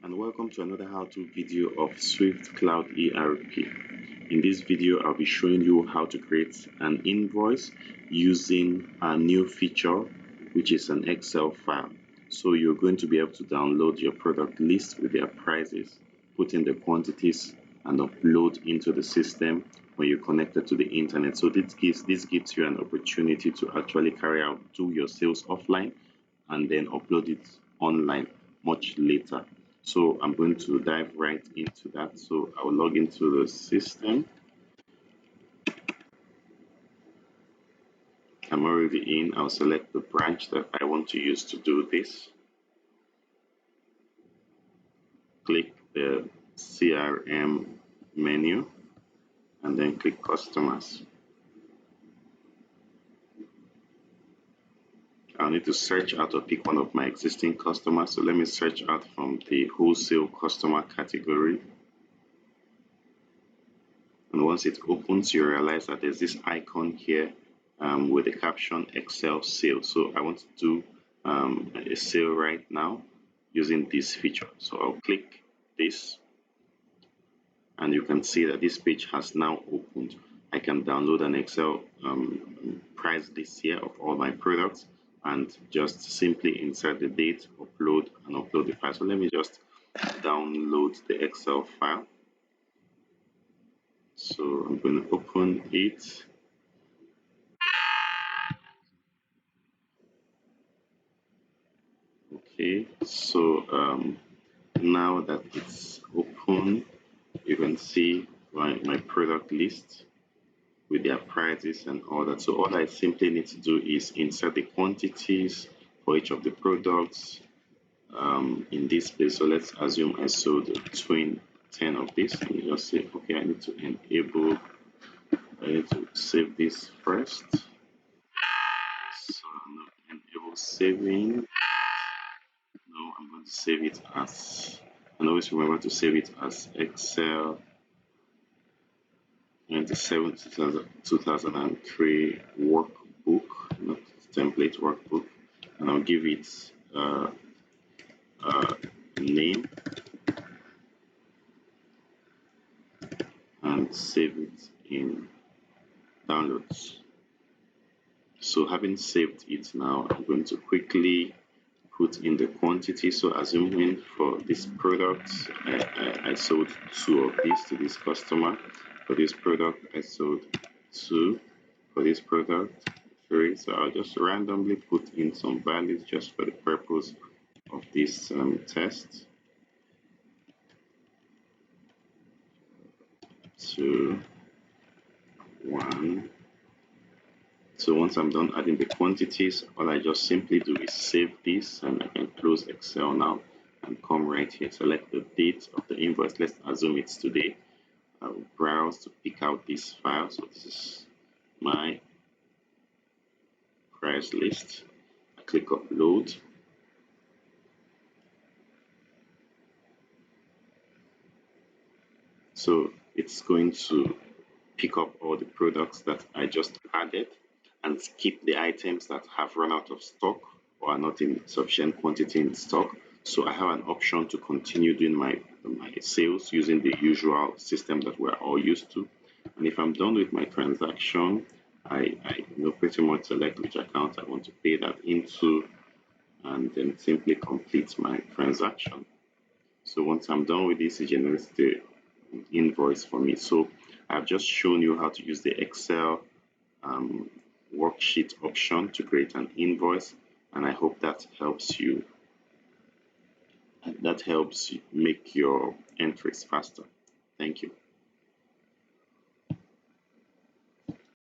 And welcome to another how-to video of Swift Cloud ERP. In this video, I'll be showing you how to create an invoice using a new feature, which is an Excel file. So you're going to be able to download your product list with their prices, put in the quantities, and upload into the system when you're connected to the internet. So this gives you an opportunity to actually do your sales offline and then upload it online much later. So I'm going to dive right into that. So I'll log into the system. I'm already in. I'll select the branch that I want to use to do this. Click the CRM menu and then click customers. I'll need to search out or pick one of my existing customers. So let me search out from the wholesale customer category. And once it opens, you realize that there's this icon here with the caption Excel sale. So I want to do a sale right now using this feature. So I'll click this and you can see that this page has now opened. I can download an Excel price list here of all my products and just simply insert the date, upload the file. So let me just download the Excel file. So I'm going to open it. Okay, so now that it's open, you can see my product list with their prices and all that. So all I simply need to do is insert the quantities for each of the products in this place. So let's assume I sold 10 of this. Let me just say, okay, I need to save this first. So I'm not enable saving. No, I'm going to save it as, and always remember to save it as Excel 97 2003 workbook, not template workbook, and I'll give it a name and save it in downloads. So having saved it now, I'm going to quickly put in the quantity. So assuming for this product, I sold 2 of these to this customer. For this product, I sold 2. For this product, 3. So I'll just randomly put in some values just for the purpose of this test. 2, 1. So once I'm done adding the quantities, all I just simply do is save this, and I can close Excel now and come right here, select the date of the invoice. Let's assume it's today. I will browse to pick out this file. So this is my price list. I click upload. So it's going to pick up all the products that I just added and skip the items that have run out of stock or are not in sufficient quantity in stock. So I have an option to continue doing my sales using the usual system that we're all used to. And if I'm done with my transaction, I pretty much select which account I want to pay that into and then simply complete my transaction. So once I'm done with this, it generates the invoice for me. So I've just shown you how to use the Excel worksheet option to create an invoice, and I hope that helps you. That helps make your entries faster. Thank you.